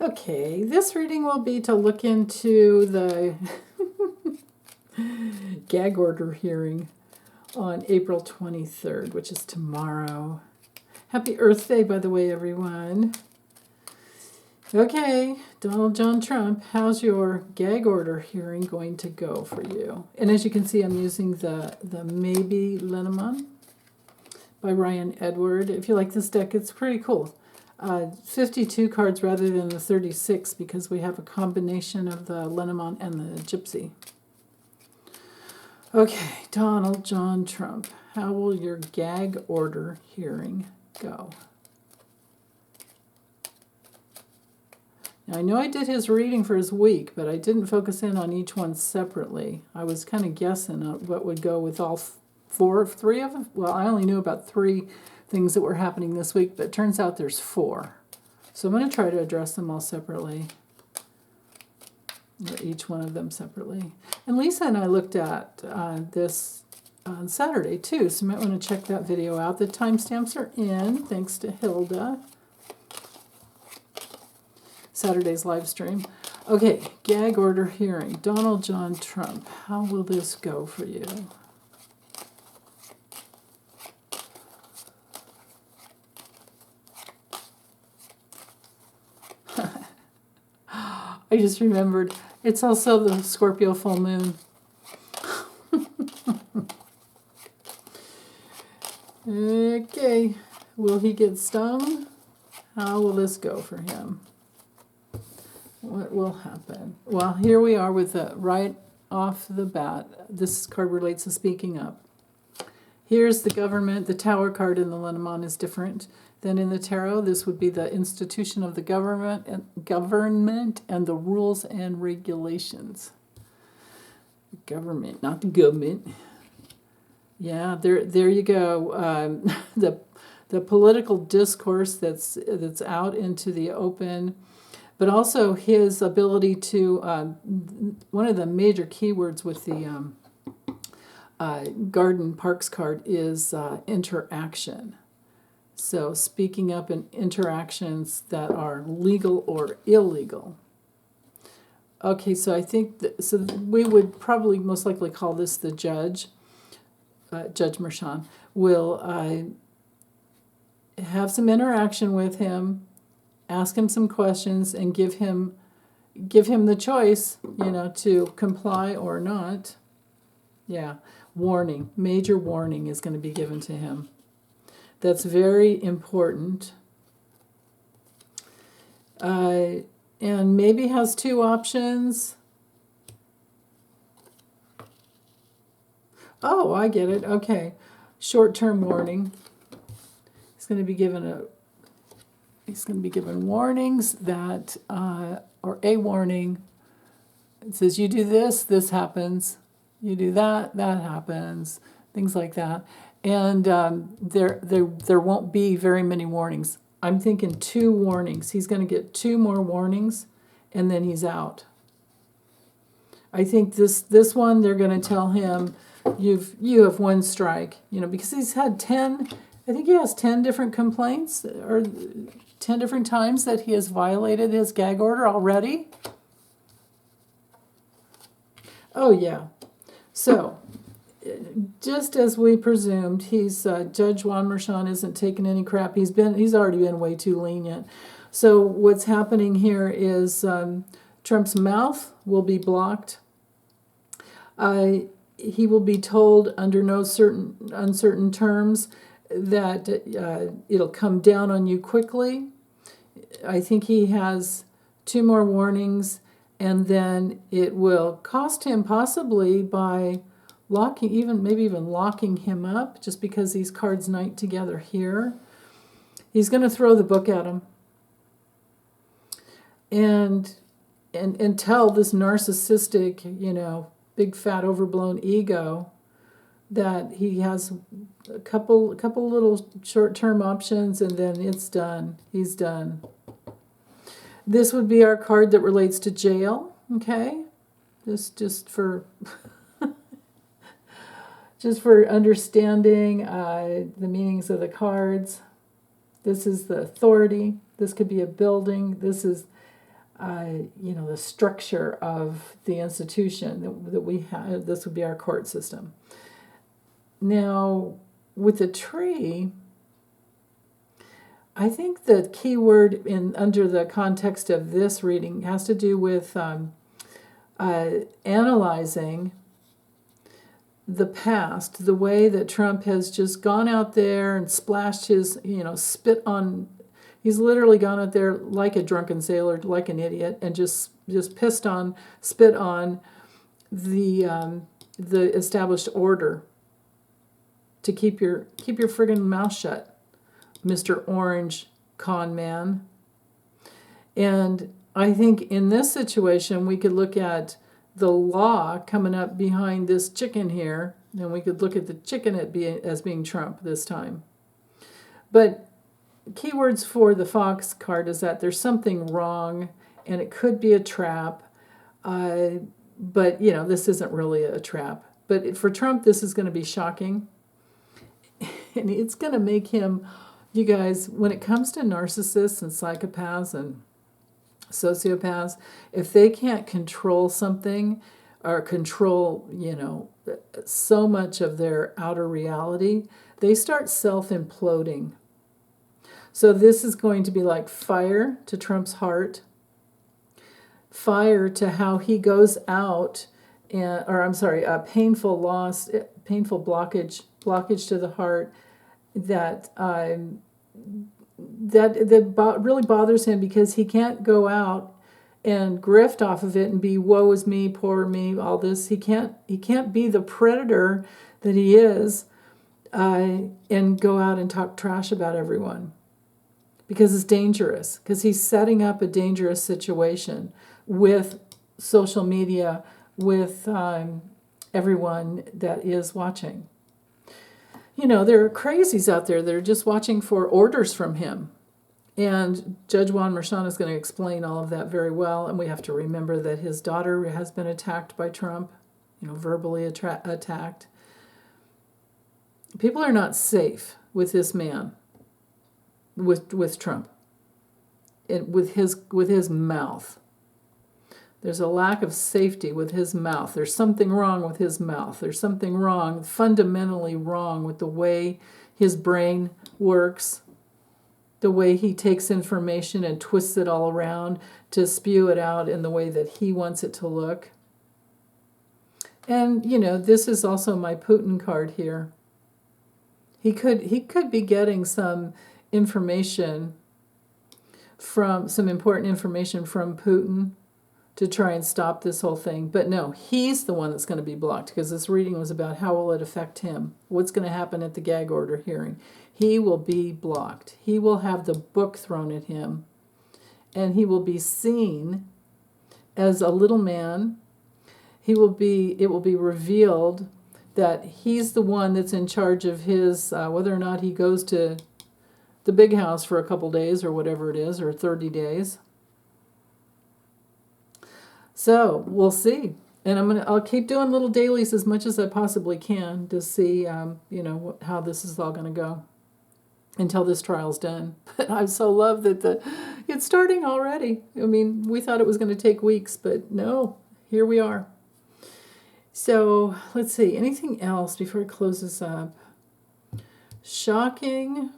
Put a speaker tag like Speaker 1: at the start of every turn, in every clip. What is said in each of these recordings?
Speaker 1: Okay, this reading will be to look into the Gag Order Hearing on April 23rd, which is tomorrow. Happy Earth Day, by the way, everyone. Okay, Donald John Trump, how's your Gag Order Hearing going to go for you? And as you can see, I'm using the Maybe Lenormand by Ryan Edward. If you like this deck, it's pretty cool. 52 cards rather than the 36 because we have a combination of the Lenormand and the Gypsy. Okay, Donald John Trump, how will your Gag Order Hearing go? Now, I know I did his reading for his week, but I didn't focus in on each one separately. I was kind of guessing what would go with all three of them. Well, I only knew about 3 things that were happening this week, but it turns out there's 4. So I'm going to try to address them all separately, or each one of them separately. And Lisa and I looked at this on Saturday too, so you might want to check that video out. The timestamps are in, thanks to Hilda. Saturday's live stream. Okay, Gag Order Hearing. Donald John Trump, how will this go for you? I just remembered, it's also the Scorpio full moon. Okay, will he get stung? How will this go for him? What will happen? Well, here we are with right off the bat. This card relates to speaking up. Here's the government. The Tower card in the Lenormand is different than in the tarot. This would be the institution of the government and the rules and regulations. The government, not the government. Yeah, there you go. The political discourse that's out into the open, but also his ability to, one of the major keywords with the Garden Parks card is interaction. So speaking up in interactions that are legal or illegal. Okay, so I think, so we would probably most likely call this the judge. Judge Mershon will have some interaction with him, ask him some questions, and give him the choice, to comply or not. Yeah, warning, major warning is going to be given to him. That's very important. And maybe has 2 options. Oh, I get it. Okay. Short-term warning. He's going to be given warnings that, or a warning. It says, you do this, this happens. You do that, that happens. Things like that. And there won't be very many warnings. I'm thinking 2 warnings. He's going to get 2 more warnings, and then he's out. I think this one, they're going to tell him, you have 1 strike, because he's had 10, I think he has 10 different complaints, or 10 different times that he has violated his gag order already. Oh, yeah. So, just as we presumed, Judge Juan Mershon isn't taking any crap. He's already been way too lenient. So what's happening here is Trump's mouth will be blocked. He will be told under no uncertain terms that it'll come down on you quickly. I think he has 2 more warnings, and then it will cost him possibly by maybe even locking him up, just because these cards knight together here. He's going to throw the book at him and tell this narcissistic, big fat overblown ego that he has a couple little short-term options, and then it's done. He's done. This would be our card that relates to jail. Okay, just for just for understanding the meanings of the cards. This is the authority. This could be a building. This is the structure of the institution that we have. This would be our court system. Now, with the tree, I think the key word under the context of this reading has to do with analyzing the past, the way that Trump has just gone out there and splashed his, spit on. He's literally gone out there like a drunken sailor, like an idiot, and just spit on the established order to keep your friggin' mouth shut, Mr. Orange con man. And I think in this situation we could look at the law coming up behind this chicken here, and we could look at the chicken as being Trump this time. But keywords for the Fox card is that there's something wrong, and it could be a trap. But, this isn't really a trap. But for Trump, this is going to be shocking. And it's going to make him, you guys, when it comes to narcissists and psychopaths and sociopaths, if they can't control something or control, so much of their outer reality, they start self-imploding. So this is going to be like fire to Trump's heart, fire to how he goes out, a painful loss, painful blockage to the heart that really bothers him, because he can't go out and grift off of it and be woe is me, poor me, all this. He can't be the predator that he is and go out and talk trash about everyone, because it's dangerous, because he's setting up a dangerous situation with social media, with everyone that is watching. There are crazies out there that are just watching for orders from him. And Judge Juan Merchan is going to explain all of that very well. And we have to remember that his daughter has been attacked by Trump, verbally attacked. People are not safe with this man, with Trump, with his mouth. There's a lack of safety with his mouth. There's something wrong with his mouth. There's something wrong, fundamentally wrong, with the way his brain works, the way he takes information and twists it all around to spew it out in the way that he wants it to look. And, this is also my Putin card here. He could be getting some information some important information from Putin to try and stop this whole thing. But no, he's the one that's going to be blocked, because this reading was about how will it affect him. What's going to happen at the Gag Order hearing? He will be blocked. He will have the book thrown at him, and he will be seen as a little man. It will be revealed that he's the one that's in charge of his, whether or not he goes to the big house for a couple days or whatever it is, or 30 days. So we'll see, and I'll keep doing little dailies as much as I possibly can to see, how this is all going to go until this trial's done. But I so love that it's starting already. I mean, we thought it was going to take weeks, but no, here we are. So let's see, anything else before I close this up? Shocking.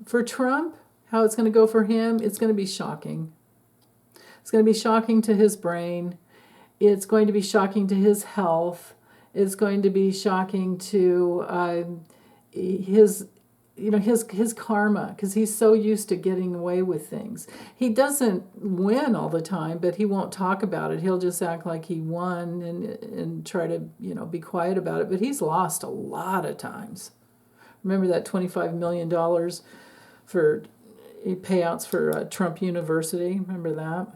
Speaker 1: For Trump, how it's going to go for him, it's going to be shocking. It's going to be shocking to his brain. It's going to be shocking to his health. It's going to be shocking to his karma, because he's so used to getting away with things. He doesn't win all the time, but he won't talk about it. He'll just act like he won and try to be quiet about it. But he's lost a lot of times. Remember that $25 million for payouts for Trump University? Remember that?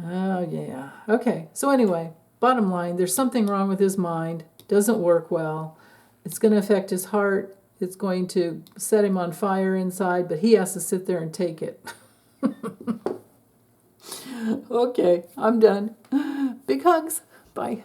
Speaker 1: Oh, yeah. Okay. So anyway, bottom line, there's something wrong with his mind. Doesn't work well. It's going to affect his heart. It's going to set him on fire inside, but he has to sit there and take it. Okay, I'm done. Big hugs. Bye.